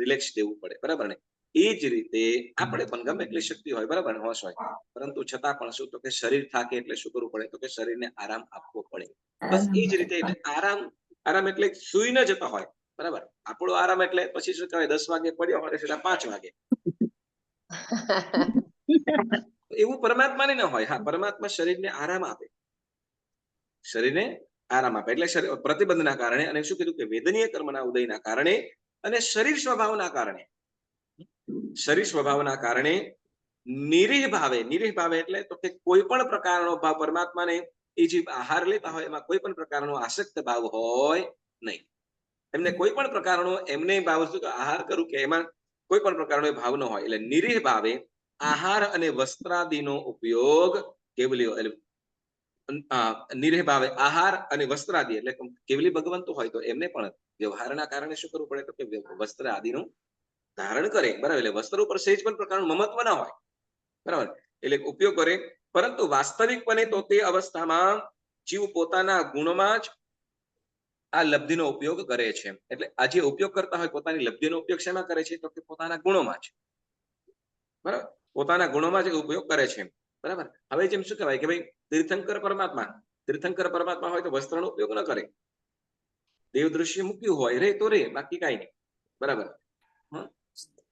રિલેક્સ દેવું પડે. બરાબર ને? એ જ રીતે આપણે પણ ગમે એટલી શક્તિ હોય, બરાબર, હોશ હોય, પરંતુ છતાં પણ શું તો કે શરીર થાકે એટલે શું કરવું પડે? તો કે શરીરને આરામ આપવો પડે. બસ એ જ રીતે આરામ એટલે સુઈ ન જતા હોય, બરાબર. આપણો આરામ એટલે પછી શું કહેવાય 10 વાગે પડ્યો હોય સીધા 5 વાગે. એવું પરમાત્માને ન હોય. હા, પરમાત્મા શરીરને આરામ આપે, શરીરને આરામ આપે. એટલે પ્રતિબંધના કારણે અને શું કીધું કે વેદનીય કર્મના ઉદયના કારણે અને શરીર સ્વભાવના કારણે નિરીહ ભાવે એટલે તો કે કોઈ પણ પ્રકારનો ભાવ પરમાત્માને એ જે આહાર લેતા હોય એમાં કોઈ પણ પ્રકારનો આસક્ત ભાવ હોય નહીં. એમને કોઈ પણ પ્રકારનો એમને ભાવ આહાર કરું કે એમાં કોઈ પણ પ્રકારનો ભાવ ન હોય. એટલે નિરીહ ભાવે આહાર અને વસ્ત્રાદિનો ઉપયોગ કેવલી નિરીહ ભાવે આહાર અને વસ્ત્રાદિ એટલે કેવલી ભગવંતો હોય તો એમને પણ વ્યવહારના કારણે શું કરવું પડે? તો કે વસ્ત્ર આદિનું ધારણ કરે. બરાબર. એટલે વસ્ત્ર ઉપર સહેજ પણ પ્રકારનું મમત્વ ના હોય, બરાબર, એટલે ઉપયોગ કરે. પરંતુ વાસ્તવિકપણે તો તે અવસ્થામાં જીવ પોતાના ગુણમાં જ આ લબ્ધિનો ઉપયોગ કરે છે. એટલે આ જે ઉપયોગ કરતા હોય પોતાની લબ્ધિનો ઉપયોગ શેમાં કરે છે? તો કે પોતાના ગુણોમાં જ, બરાબર, પોતાના ગુણોમાં જ ઉપયોગ કરે છે. બરાબર. હવે જેમ શું કહેવાય કે ભાઈ તીર્થંકર પરમાત્મા હોય તો વસ્ત્રનો ઉપયોગ ન કરે. દેવ દૃશ્ય મૂક્યું હોય રે તો રે, બાકી કાંઈ નહીં. બરાબર.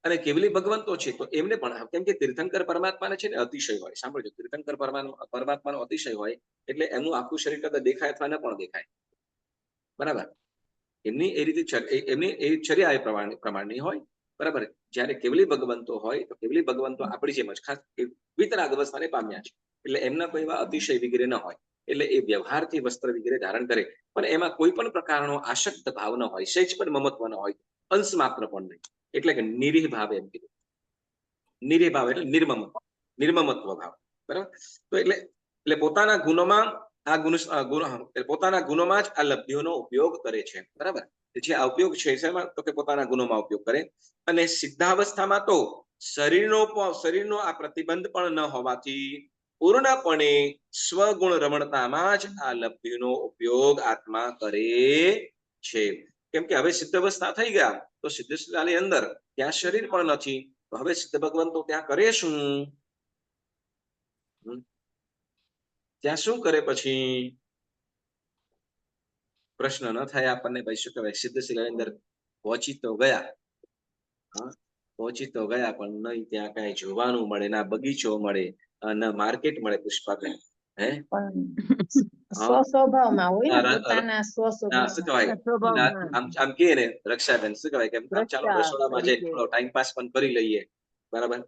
અને કેવલી ભગવંતો છે તો એમને પણ, કેમ કે તીર્થંકર પરમાત્માને છે ને અતિશય હોય. સાંભળજો, તીર્થંકર પરમાત્માનો અતિશય હોય એટલે એમનું આખું શરીર કદાચ દેખાય અથવા ન પણ દેખાય. બરાબર. એમની એ રીતે એમની એ ચર્યા એ પ્રમાણની હોય. બરાબર. જ્યારે કેવલી ભગવંતો હોય તો કેવલી ભગવંતો આપણી જેમ જ ખાસ વિતરાગ અવસ્થાને પામ્યા છે. એટલે એમના કોઈ એવા અતિશય વિગરે ન હોય. એટલે એ વ્યવહારથી વસ્ત્ર વિગરે ધારણ કરે, પણ એમાં કોઈ પણ પ્રકારનો આસક્ત ભાવ ન હોય, સહેજ પણ મમત્વ ન હોય, અંશ માત્ર પણ નહીં. એટલે કે નિરીહ ભાવે એમ કીધું. નિરીહ ભાવ એટલે નિર્મમત્વ ભાવ. બરાબર. તો એટલે પોતાના ગુણોમાં પોતાના ગુણોમાં જ આ લબ્ધિઓનો ઉપયોગ કરે છે. બરાબર. જે આ ઉપયોગ છે શેમાં? તો કે પોતાના ગુણોમાં ઉપયોગ કરે. અને સિદ્ધાવસ્થામાં તો શરીરનો આ પ્રતિબંધ પણ ન હોવાથી પૂર્ણપણે સ્વગુણ રમણતામાં જ આ લબ્ધિનો ઉપયોગ આત્મા કરે છે. કેમ કે હવે સિદ્ધ અવસ્થા થઈ ગયા તો સિદ્ધ સ્થિતિની અંદર ત્યાં શરીર પણ નથી, તો હવે સિદ્ધ ભગવાન તો ત્યાં કરે શું? ત્યાં શું કરે પછી? પ્રશ્ન ન થાય આપણને, ભાઈ શું કહેવાય, સિદ્ધ શિલાની અંદર પહોંચી તો ગયા, પહોંચી તો ગયા, પણ નહીં ત્યાં કઈ જોવાનું મળે, ના બગીચો મળે, ના માર્કેટ મળે પુષ્પાબેન. હે સ્વસ્વભાવમાં હોય ને, ના, પોતાના શું કહેવાય, સ્વભાવમાં. આમ કહે ને રક્ષાબેન, શું કહેવાય, કેમ ચાલો રક્ષા રસોડામાં જઈને તરીકે. થોડો ટાઈમ પાસ પણ કરી લઈએ, બરાબર.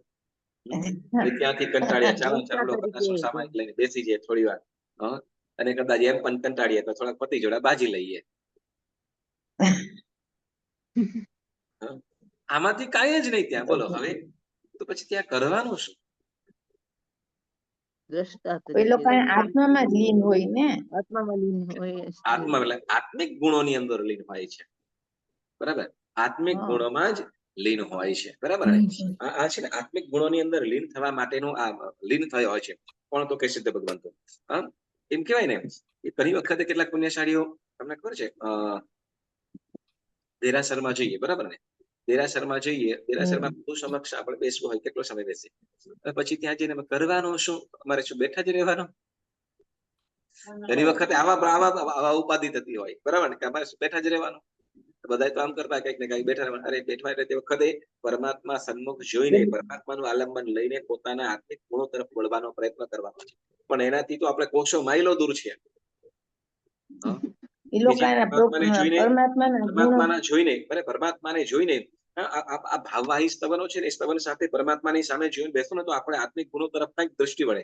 ત્યાંથી કંટાળ્યા, ચાલો ચાલો રસોઈ સામાન લઈને બેસી જઈએ થોડી વાર, અને કદાચ એમ પણ કંટાળીએ તો થોડાક પતિ જોડે બાજી લઈએ. આમાંથી કાંઈ જ નહીં ત્યાં, બોલો હવે તો પછી ત્યાં કરવાનું શું? દ્રષ્ટા એ તરીકે. લોકો આત્મામાં જ લીન હોય ને. આત્મામાં લીન હોય. આત્મા એટલે આત્મિક ગુણોની અંદર લીન હોય છે, બરાબર. આત્મિક હા. ગુણોમાં જ લીન હોય છે, બરાબર ને. આ છે ને આત્મિક ગુણોની અંદર લીન થવા માટેનું આ લીન થયો હોય છે. કોણ? તો કે સિદ્ધ ભગવંતો. એમ કહેવાય ને, એ ઘણી વખતે કેટલાક પુણ્યશાળીઓ, તમને ખબર છે, દેરાસરમાં જઈએ, બરાબર ને. દેરાસરમાં જઈએ, દેરાસરમાં પ્રભુ સમક્ષ આપણે બેસવું હોય, કેટલો સમય બેસીએ? પછી ત્યાં જઈને કરવાનું શું? અમારે શું બેઠા જ રહેવાનું? ઘણી વખતે આવા ઉપાધિ થતી હોય, બરાબર ને, કે અમારે બેઠા જ રહેવાનું. બધા તો આમ કરતા કઈક ને કઈક બેઠા રહેવાનું. અરે બેઠવા એટલે તે વખતે પરમાત્મા સન્મુખ જોઈને, પરમાત્માનું આલંબન લઈને પોતાના આત્મિક ગુણો તરફ વળવાનો પ્રયત્ન કરવાનો છે. પણ એનાથી તો આપણે કોશો માઇલો દૂર છીએ. એ લોકો પરમાત્માને જોઈને આ ભાવવાહી સ્તવનો છે ને, એ સ્તવન સાથે પરમાત્માની સામે જોઈને બેસો ને, તો આપણે આત્મિક ગુણો તરફ કઈક દ્રષ્ટિ વળે,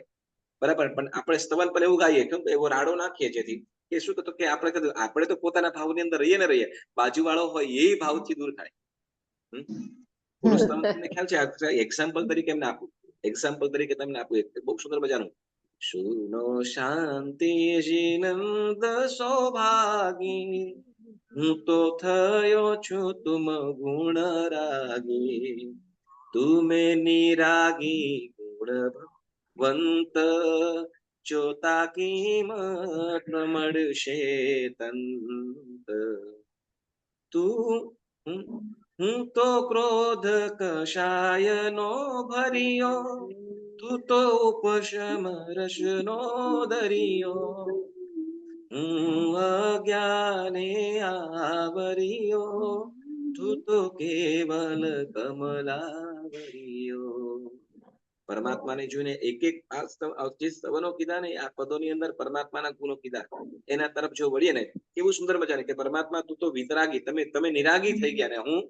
બરાબર. પણ આપણે સ્તવન પણ એવું ગાઈએ, કેમ એવો રાડો નાખીએ જેથી કે શું તો કે આપણે તો પોતાના ભાવની અંદર રહીએ ને રહીએ, બાજુવાળો હોય એ ભાવથી દૂર થાય. તમને ખ્યાલ છે? એક્ઝામ્પલ તરીકે એમને આપું, બહુ સુંદર મજાનું. શુનો શાંતિ જીનંદ સૌભાગી, હું તો થયો છું તુમ ગુણ રાગી, તુમે નિરાગી ગુણ ભગવંત, ચોતા કિંમત મળશે તંત. હું તો ક્રોધ કષાયનો ભર્યો, તું તો ઉપશમ રસનો દરિયો, હું અજ્ઞાને આવર્યો, તું તો કેવલ કમલાવર્યો. પરમાત્માને જોઈને એક એક જે સ્તવનો કીધા ને, આ પદોની અંદર પરમાત્માના ગુણો કીધા, એના તરફ જો વળીએ ને, કેવું સુંદર મજાને કે પરમાત્મા તું તો વિતરાગી, તમે નિરાગી થઈ ગયા ને હું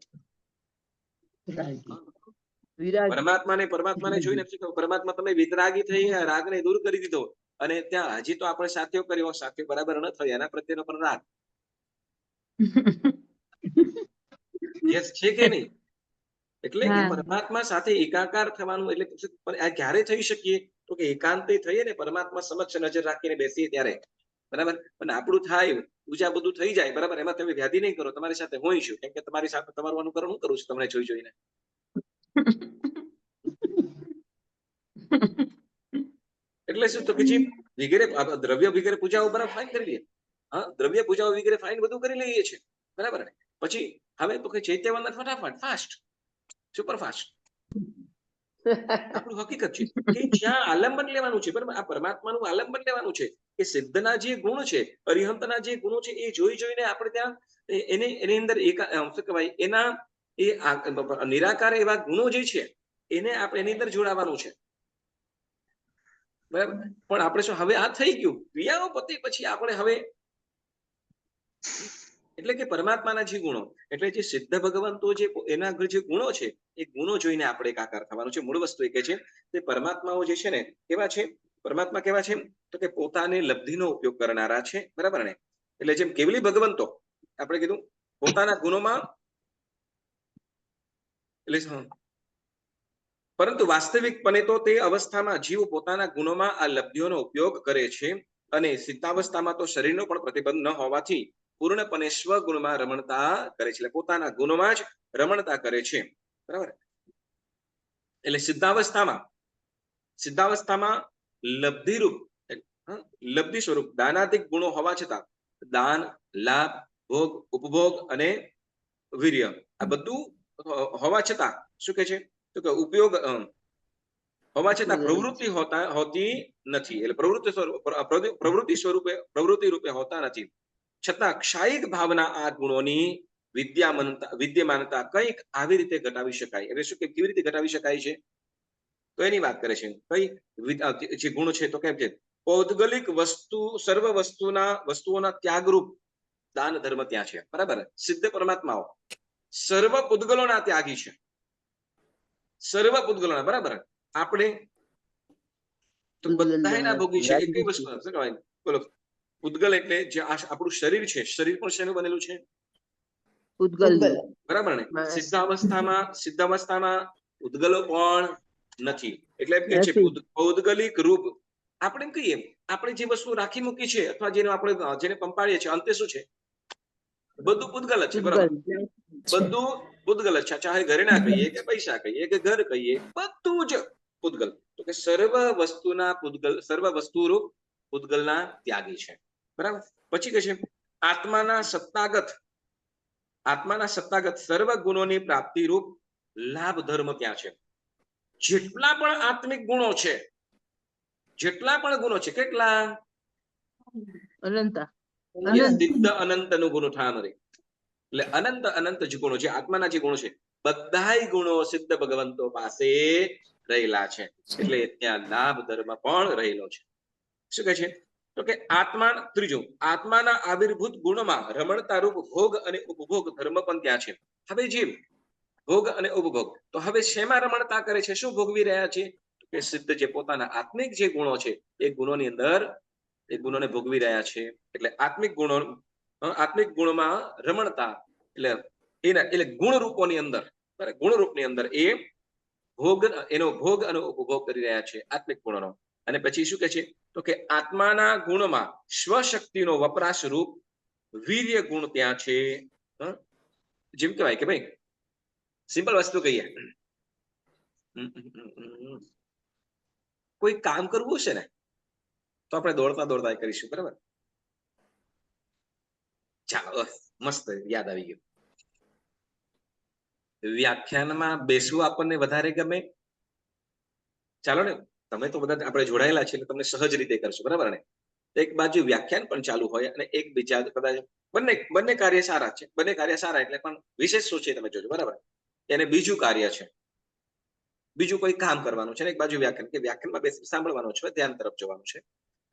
પરમાત્માને જોઈને પરમાત્મા તમે વિતરાગી થઈ ગયા, રાગને દૂર કરી દીધો. અને ત્યાં હજી તો આપણે સાથીઓ કર્યો, સાથીઓ બરાબર ન થયો, એના પ્રત્યેનો પણ રાગ છે કે નહીં? એટલે કે પરમાત્મા સાથે એકાકાર થવાનું, એટલે આ ક્યારે થઈ શકીએ? તો કે એકાંતે થઈએ ને, પરમાત્મા સમક્ષ નજર રાખીને બેસીએ ત્યારે, બરાબર. અને આપણું થાય, પૂજા બધું થઈ જાય, બરાબર. એમાં તમે વ્યાધિ નહીં કરો, તમારી સાથે હોય છું, કેમ કે તમારી સાથે તમારું અનુકરણ હું કરું છું તમને જોઈ જોઈને. એટલે શું તો કે વગેરે દ્રવ્ય વગેરે પૂજાઓ બરાબર ફાઇન કરી લઈએ, દ્રવ્ય પૂજાઓ વગેરે ફાઇન બધું કરી લઈએ છીએ, બરાબર ને. પછી હવે તો કે ચૈત્યવંદન ફટાફટ ફાસ્ટ, સુપરફાસ્ટ. આપણું હકીકત છે કે જ્યાં આલંબન લેવાનું છે, બરાબર, આ પરમાત્માનું આલંબન લેવાનું છે, કે સિદ્ધના જે ગુણ છે, અરિહંતના જે ગુણો છે, એ જોઈ જોઈને આપણે ત્યાં એની અંદર શું કહેવાય, એના એ નિરાકાર એવા ગુણો જે છે એને આપણે એની અંદર જોડાવાનું છે, બરાબર. પણ આપણે શું હવે આ થઈ ગયું ક્રિયાઓ પતિ પછી આપણે હવે, એટલે કે પરમાત્માના જે ગુણો, એટલે જે સિદ્ધ ભગવંતો જે એના જે ગુણો છે, એ ગુણો જોઈને આપણે એકાકાર થવાનું છે. મૂળ વસ્તુ એ કે છે કે પરમાત્માઓ જે છે ને કેવા છે, પરમાત્મા કેવા છે તો કે પોતાની લબ્ધિનો ઉપયોગ કરનારા છે, બરાબર ને. એટલે જેમ કેવલી ભગવંતો આપણે કીધું પોતાના ગુણોમાં, એટલે પરંતુ વાસ્તવિકપણે તો તે અવસ્થામાં જીવ પોતાના ગુણોમાં આ લબ્ધિઓનો ઉપયોગ કરે છે, અને સિદ્ધાવસ્થામાં તો શરીરનો પણ પ્રતિબંધ ન હોવાથી પૂર્ણપણે સ્વગુણમાં રમણતા કરે છે, એટલે પોતાના ગુણોમાં જ રમણતા કરે છે, બરાબર. એટલે સિદ્ધાવસ્થામાં લબ્ધિરૂપ લબ્ધિ સ્વરૂપ દાનાદિક ગુણો હોવા છતાં દાન, લાભ, ભોગ, ઉપભોગ અને વીર્ય આ બધું હોવા છતાં શું કે છે તો કે ઉપયોગ હોવા છતાં પ્રવૃત્તિ હોતી નથી. એટલે પ્રવૃત્તિ રૂપે હોતા નથી. છતાં ક્ષાયિક ભાવના આ ગુણોની વિદ્યમાનતા કંઈક આવી રીતે ઘટાવી શકાય. એટલે શું કે કેવી રીતે ઘટાવી શકાય છે તો એની વાત કરે છે. કઈ જે ગુણ છે તો કેમ છે પૌદ્ગલિક સર્વ વસ્તુઓના ત્યાગરૂપ દાન ધર્મ ત્યાં છે. બરાબર. સિદ્ધ પરમાત્માઓ સર્વ પૂતગલોના ત્યાગી છે. સર્વ પૂતગલોના. બરાબર. આપણે તો બધાયના ભોગી છે. એક વસ્તુ શું કહેવાય બોલો પૂતગલ એટલે જે આપણું શરીર છે, શરીર પણ શેનું બનેલું છે? પૂતગલ બરાબર ને. સિદ્ધાવસ્થામાં પૂતગલો પણ નથી. એટલે એમ કે છે પૌદ્ગલિક રૂપ આપણે એમ કહીએ આપણે જે વસ્તુ રાખી મૂકી છે અથવા જેને પંપાડીએ છીએ અંતે શું છે બધું પૂતગલ જ છે. બરાબર. બધું પૂતગલ જ છે. ચાહે ઘરે ના કહીએ કે પૈસા કહીએ કે ઘર કહીએ બધું જ પૂતગલ. તો કે સર્વ વસ્તુરૂપ પૂતગલના ત્યાગી છે. બરાબર. પછી કે છે આત્માના સત્તાગત સર્વ ગુણોની પ્રાપ્તિરૂપ લાભ ધર્મ ત્યાં છે. જેટલા પણ આત્મિક ગુણો છે, કેટલા અનંત સિદ્ધ અનંત નું ગુણ ઠામરે. એટલે અનંત જ ગુણો છે. આત્માના જે ગુણો છે બધાય ગુણો સિદ્ધ ભગવંતો પાસે રહેલા છે. એટલે ત્યાં લાભ ધર્મ પણ રહેલો છે. શું કહે છે તો કે ત્રીજું આત્માના આવિર્ભૂત ગુણમાં રમણતા રૂપ ભોગ અને ઉપભોગ ધર્મ પણ ત્યાં છે. હવે જે ભોગ અને ઉપભોગ તો હવે શેમાં રમણતા કરે છે? શું ભોગવી રહ્યા છે? કે સિદ્ધ જે પોતાના આત્મિક જે ગુણો છે એ ગુણોની અંદર એ ગુણોને ભોગવી રહ્યા છે. એટલે આત્મિક ગુણોમાં રમણતા એટલે ગુણ રૂપોની અંદર એ એનો ભોગ અને ઉપભોગ કરી રહ્યા છે આત્મિક ગુણોનો. અને પછી શું કે છે તો કે આત્માના ગુણમાં સ્વશક્તિનો વપરાશ રૂપ વીર્ય ગુણ ત્યાં છે. જેમ કહેવાય કે ભાઈ સિમ્પલ વસ્તુ કહીએ કોઈ કામ કરવું હશે ને તો આપણે દોડતા કરીશું. બરાબર. ચાલો મસ્ત યાદ આવી ગયું. વ્યાખ્યાનમાં બેસવું આપણને વધારે ગમે? ચાલો ને તમે તો બધા આપણે જોડાયેલા છે એટલે તમને સહજ રીતે કરશો. બરાબર ને. એક બાજુ વ્યાખ્યાન પણ ચાલુ હોય અને એક બીજા કદાચ બંને કાર્ય સારા છે. બંને કાર્ય સારા એટલે પણ વિશેષ શું છે તમે જોજો. બરાબર. એને બીજું કાર્ય છે, બીજું કોઈ કામ કરવાનું છે. એક બાજુ વ્યાખ્યાનમાં બેસી સાંભળવાનું છે, ધ્યાન તરફ જવાનું છે.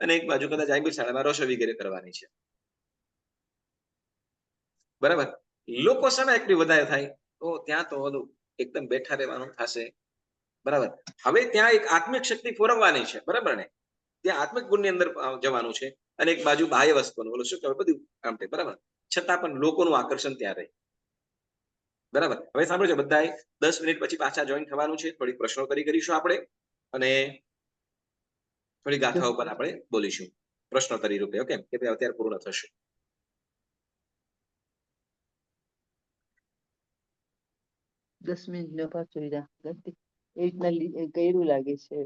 અને એક બાજુ કદાચ આઈબી શાળામાં રસોઈ વગેરે કરવાની છે. બરાબર. લોકો સામે એટલી વધારે થાય તો ત્યાં તો એકદમ બેઠા રહેવાનું થશે. બરાબર. હવે ત્યાં એક આત્મિક શક્તિ ફોરવવાની છે. બરાબર ને. ત્યાં આત્મિક ગુણની અંદર જવાનું છે અને એક બાજુ બાહ્ય વસ્તુનું શું કહેવાય બધું કામ થાય. બરાબર. છતાં પણ લોકોનું આકર્ષણ ત્યાં રહે. બરાબર. હવે સાંભળજો બધાએ 10 મિનિટ પછી પાછા જોઈન થવાનું છે. થોડી પ્રશ્નોત્તરી કરીશું આપણે અને થોડી ગાથાઓ પર આપણે બોલીશું પ્રશ્નોત્તરી રૂપે. ઓકે કે અત્યારે પૂર્ણ થશે. દસ મિનિટ પાછું એ રીતના કર્યું લાગે છે.